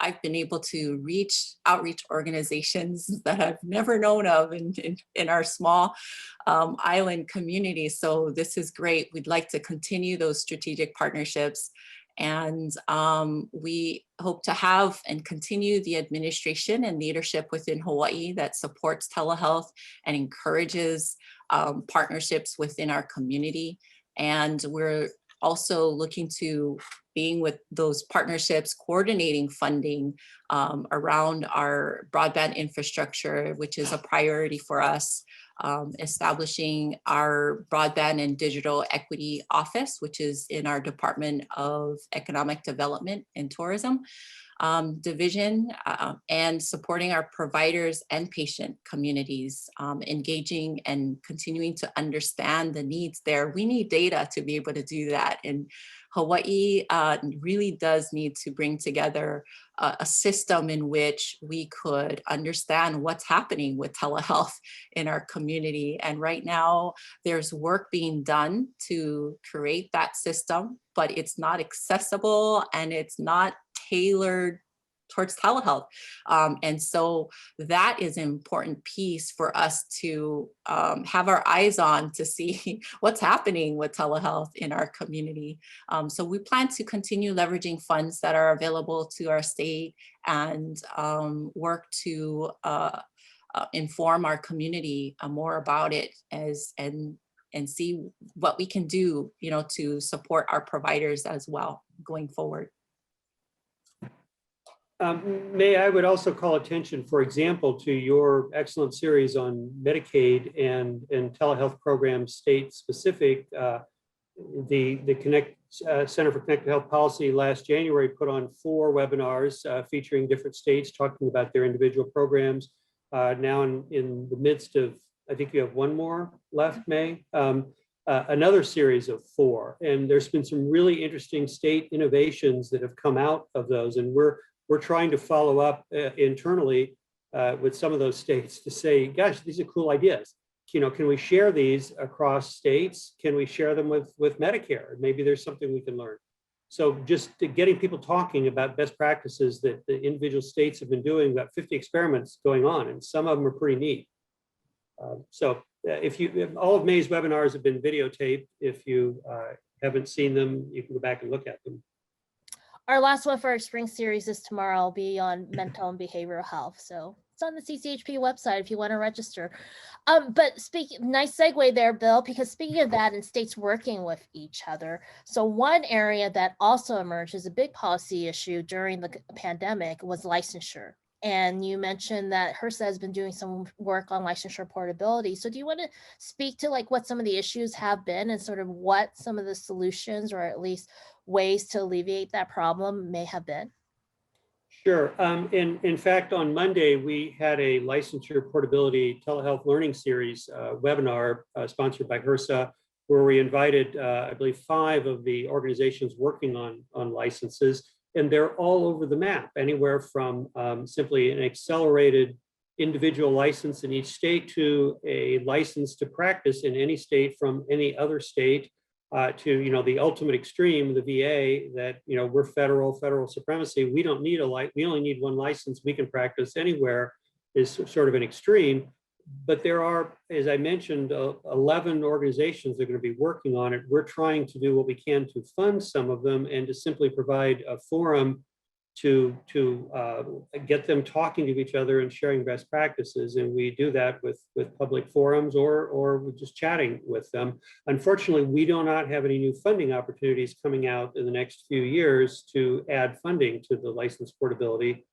I've been able to reach outreach organizations that I've never known of in our small island community. So this is great. We'd like to continue those strategic partnerships. And we hope to have and continue the administration and leadership within Hawaii that supports telehealth and encourages partnerships within our community. And we're also looking to being with those partnerships, coordinating funding around our broadband infrastructure, which is a priority for us, establishing our broadband and digital equity office, which is in our Department of Economic Development and Tourism division, and supporting our providers and patient communities, engaging and continuing to understand the needs there. We need data to be able to do that. And Hawaii really does need to bring together a system in which we could understand what's happening with telehealth in our community. And right now there's work being done to create that system, but it's not accessible and it's not tailored towards telehealth. And so that is an important piece for us to have our eyes on to see what's happening with telehealth in our community. So we plan to continue leveraging funds that are available to our state and work to inform our community more about it and see what we can do, to support our providers as well going forward. May I would also call attention, for example, to your excellent series on Medicaid and telehealth programs state specific. The Connect Center for Connected Health Policy last January put on 4 webinars featuring different states talking about their individual programs. Now in the midst of, I think you have 1 more left, May. Another series of 4, and there's been some really interesting state innovations that have come out of those, and we're trying to follow up internally with some of those states to say, gosh, these are cool ideas. Can we share these across states? Can we share them with Medicare? Maybe there's something we can learn. So just getting people talking about best practices that the individual states have been doing, about 50 experiments going on, and some of them are pretty neat. If all of May's webinars have been videotaped, if you haven't seen them, you can go back and look at them. Our last one for our spring series is tomorrow. I'll be on mental and behavioral health. So it's on the CCHP website if you want to register. But nice segue there, Bill, because speaking of that and states working with each other. So one area that also emerged as a big policy issue during the pandemic was licensure. And you mentioned that HRSA has been doing some work on licensure portability. So do you want to speak to what some of the issues have been and sort of what some of the solutions or at least ways to alleviate that problem may have been? Sure. In fact, on Monday, we had a licensure portability telehealth learning series webinar sponsored by HRSA, where we invited, I believe, 5 of the organizations working on licenses. And they're all over the map, anywhere from simply an accelerated individual license in each state to a license to practice in any state from any other state to the ultimate extreme, the VA, that we're federal supremacy. We don't need we only need 1 license. We can practice anywhere is sort of an extreme. But there are, as I mentioned, 11 organizations that are going to be working on it. We're trying to do what we can to fund some of them and to simply provide a forum to get them talking to each other and sharing best practices. And we do that with public forums or with just chatting with them. Unfortunately, we do not have any new funding opportunities coming out in the next few years to add funding to the license portability.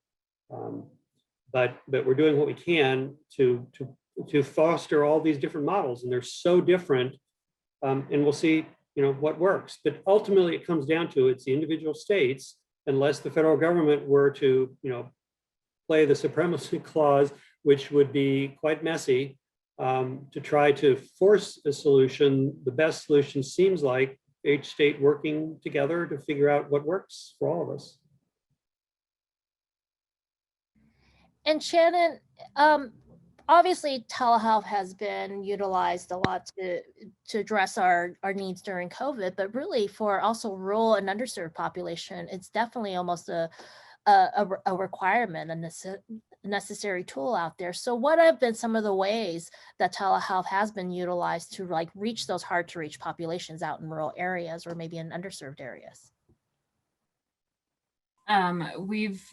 But we're doing what we can to foster all these different models, and they're so different. And we'll see, what works. But ultimately, it comes down to it's the individual states. Unless the federal government were to, play the supremacy clause, which would be quite messy, to try to force a solution, the best solution seems like each state working together to figure out what works for all of us. And Shannon, obviously telehealth has been utilized a lot to address our needs during COVID, but really for also rural and underserved population, it's definitely almost a requirement, a necessary tool out there. So what have been some of the ways that telehealth has been utilized to reach those hard to reach populations out in rural areas or maybe in underserved areas? We've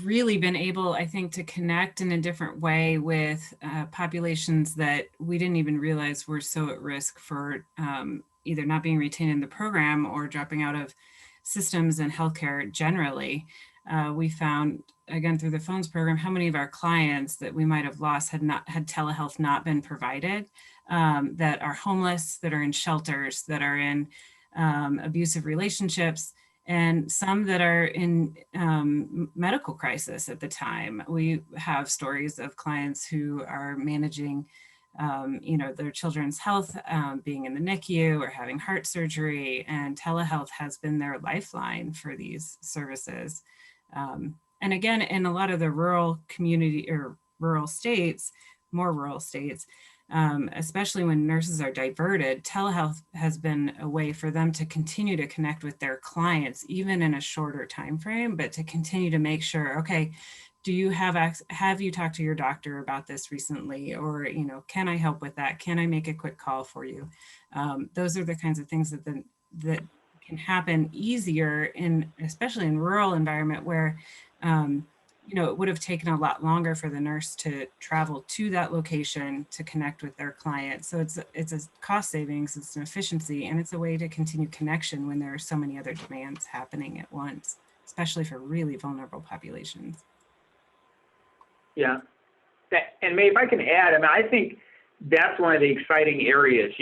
really been able, I think, to connect in a different way with populations that we didn't even realize were so at risk for either not being retained in the program or dropping out of systems and healthcare generally. We found, again, through the phones program, how many of our clients that we might have lost had telehealth not been provided, that are homeless, that are in shelters, that are in abusive relationships, and some that are in medical crisis at the time. We have stories of clients who are managing, their children's health, being in the NICU or having heart surgery, and telehealth has been their lifeline for these services. And again, in a lot of the rural community or rural states, more rural states, especially when nurses are diverted, telehealth has been a way for them to continue to connect with their clients, even in a shorter time frame, but to continue to make sure, okay, do you have you talked to your doctor about this recently? Or, can I help with that? Can I make a quick call for you? Those are the kinds of things that can happen easier especially in rural environment where, it would have taken a lot longer for the nurse to travel to that location to connect with their client. So it's a cost savings, it's an efficiency, and it's a way to continue connection when there are so many other demands happening at once, especially for really vulnerable populations. Yeah. And Mei, if I can add, I think that's one of the exciting areas,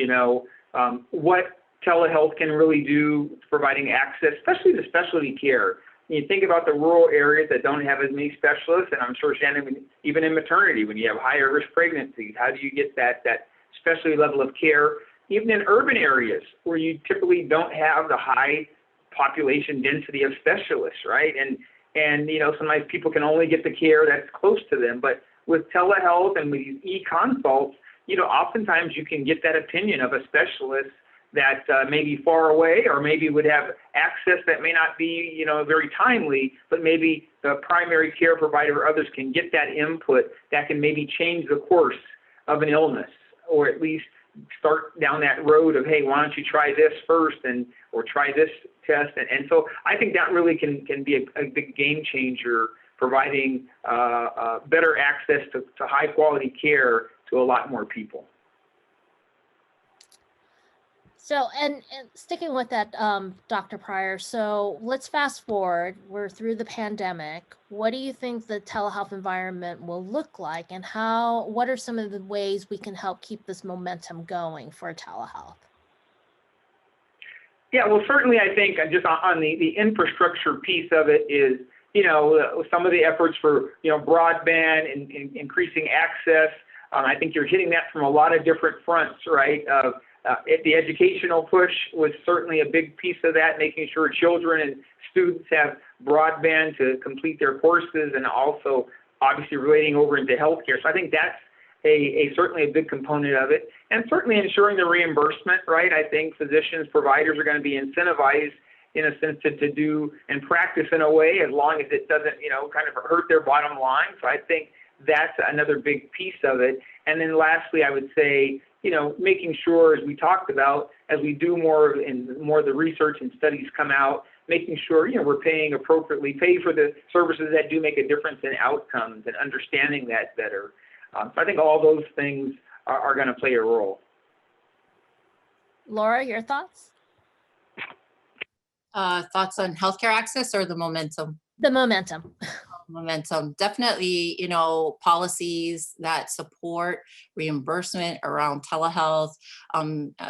what telehealth can really do, providing access, especially to specialty care. You think about the rural areas that don't have as many specialists, and I'm sure, Shannon, even in maternity, when you have higher risk pregnancies, how do you get that specialty level of care? Even in urban areas where you typically don't have the high population density of specialists, right? And sometimes people can only get the care that's close to them. But with telehealth and with these e-consults, oftentimes you can get that opinion of a specialist that may be far away, or maybe would have access that may not be, very timely, but maybe the primary care provider or others can get that input that can maybe change the course of an illness, or at least start down that road of, hey, why don't you try this first, or try this test. And so I think that really can be a big game changer, providing better access to high quality care to a lot more people. So, and sticking with that, Dr. Pryor, so let's fast forward. We're through the pandemic. What do you think the telehealth environment will look like, and what are some of the ways we can help keep this momentum going for telehealth? Yeah, well, certainly I think just on the infrastructure piece of it is, some of the efforts for, broadband and increasing access. I think you're hitting that from a lot of different fronts, right? The educational push was certainly a big piece of that, making sure children and students have broadband to complete their courses, and also obviously relating over into healthcare. So I think that's certainly a big component of it, and certainly ensuring the reimbursement, right? I think physicians, providers are going to be incentivized in a sense to do and practice in a way, as long as it doesn't, kind of hurt their bottom line. So I think that's another big piece of it. And then lastly, I would say, making sure, as we talked about, as we do more of the research and studies come out, making sure, we're paying appropriately, pay for the services that do make a difference in outcomes and understanding that better. So I think all those things are going to play a role. Laura, your thoughts? Thoughts on healthcare access or the momentum? The momentum. Momentum. Definitely, policies that support reimbursement around telehealth,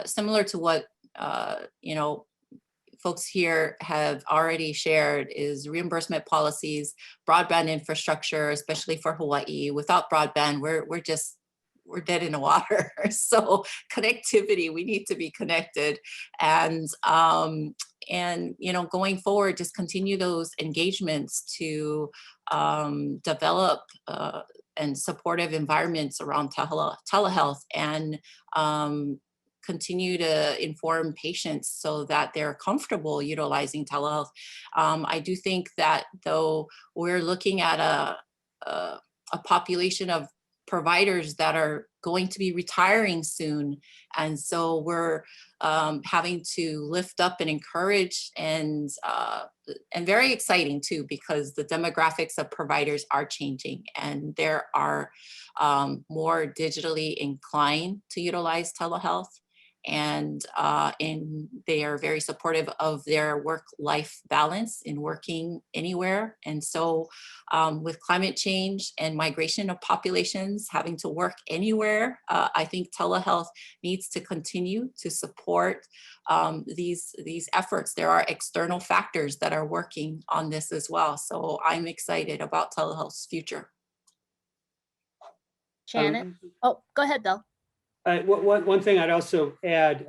similar to what, folks here have already shared, is reimbursement policies, broadband infrastructure, especially for Hawaii. Without broadband, we're dead in the water. So connectivity, we need to be connected. And going forward, just continue those engagements to develop and supportive environments around telehealth, and continue to inform patients so that they're comfortable utilizing telehealth. I do think that though we're looking at a population of providers that are going to be retiring soon. And so we're having to lift up and encourage, and very exciting too, because the demographics of providers are changing, and there are more digitally inclined to utilize telehealth. And they are very supportive of their work-life balance in working anywhere. And so with climate change and migration of populations having to work anywhere, I think telehealth needs to continue to support these efforts. There are external factors that are working on this as well. So I'm excited about telehealth's future. Shannon? Oh, go ahead, Bill. One thing I'd also add,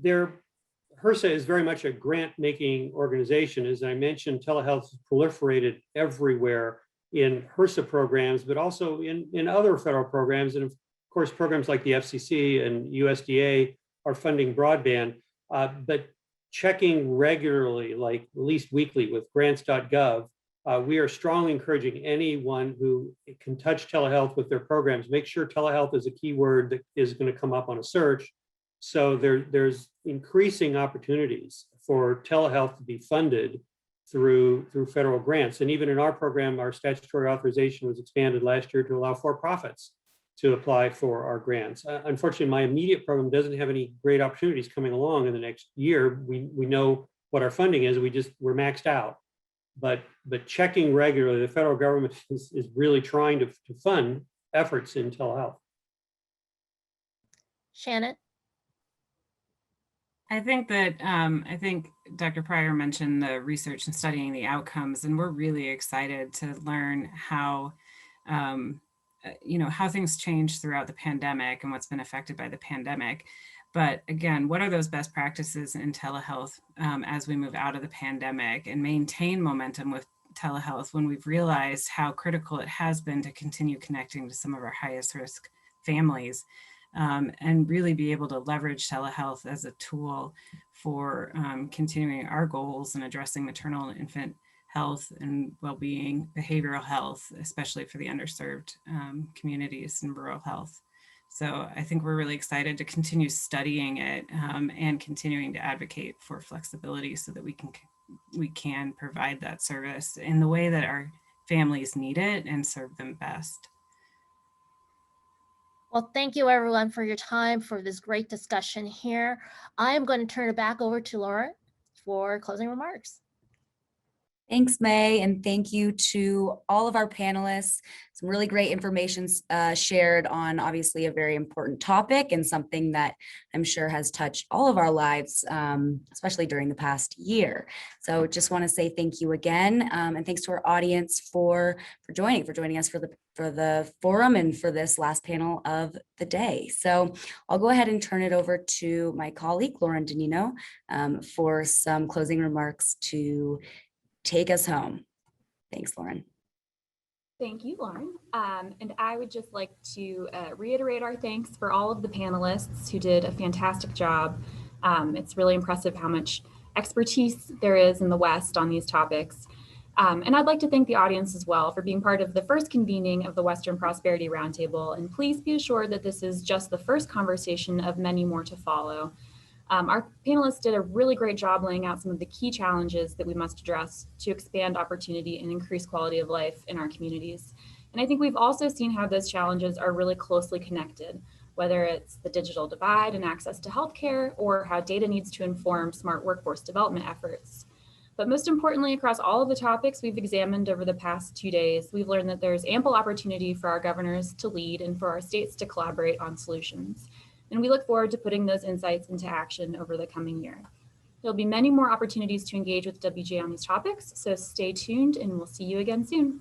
HRSA is very much a grant-making organization. As I mentioned, telehealth is proliferated everywhere in HRSA programs, but also in other federal programs. And of course, programs like the FCC and USDA are funding broadband, but checking regularly, like at least weekly with grants.gov, we are strongly encouraging anyone who can touch telehealth with their programs, make sure telehealth is a keyword that is going to come up on a search. So there's increasing opportunities for telehealth to be funded through federal grants. And even in our program, our statutory authorization was expanded last year to allow for-profits to apply for our grants. Unfortunately, my immediate program doesn't have any great opportunities coming along in the next year. We know what our funding is. We're maxed out. But checking regularly, the federal government is really trying to fund efforts in telehealth. Shannon? I think that Dr. Pryor mentioned the research and studying the outcomes, and we're really excited to learn how how things changed throughout the pandemic and what's been affected by the pandemic. But again, what are those best practices in telehealth as we move out of the pandemic and maintain momentum with telehealth when we've realized how critical it has been to continue connecting to some of our highest risk families, and really be able to leverage telehealth as a tool for continuing our goals and addressing maternal and infant health and well-being, behavioral health, especially for the underserved communities and rural health. So I think we're really excited to continue studying it and continuing to advocate for flexibility so that we can provide that service in the way that our families need it and serve them best. Well, thank you everyone for your time for this great discussion here. I am going to turn it back over to Laura for closing remarks. Thanks, Mei, and thank you to all of our panelists. Some really great information shared on obviously a very important topic and something that I'm sure has touched all of our lives, especially during the past year. So just want to say thank you again, and thanks to our audience for joining us for the forum and for this last panel of the day. So I'll go ahead and turn it over to my colleague, Lauren Danino, for some closing remarks to take us home. Thanks, Lauren. Thank you, Lauren. And I would just like to reiterate our thanks for all of the panelists who did a fantastic job. It's really impressive how much expertise there is in the West on these topics. And I'd like to thank the audience as well for being part of the first convening of the Western Prosperity Roundtable. And please be assured that this is just the first conversation of many more to follow. Our panelists did a really great job laying out some of the key challenges that we must address to expand opportunity and increase quality of life in our communities. And I think we've also seen how those challenges are really closely connected, whether it's the digital divide and access to healthcare, or how data needs to inform smart workforce development efforts. But most importantly, across all of the topics we've examined over the past 2 days, we've learned that there's ample opportunity for our governors to lead and for our states to collaborate on solutions. And we look forward to putting those insights into action over the coming year. There'll be many more opportunities to engage with WGA on these topics, so stay tuned and we'll see you again soon.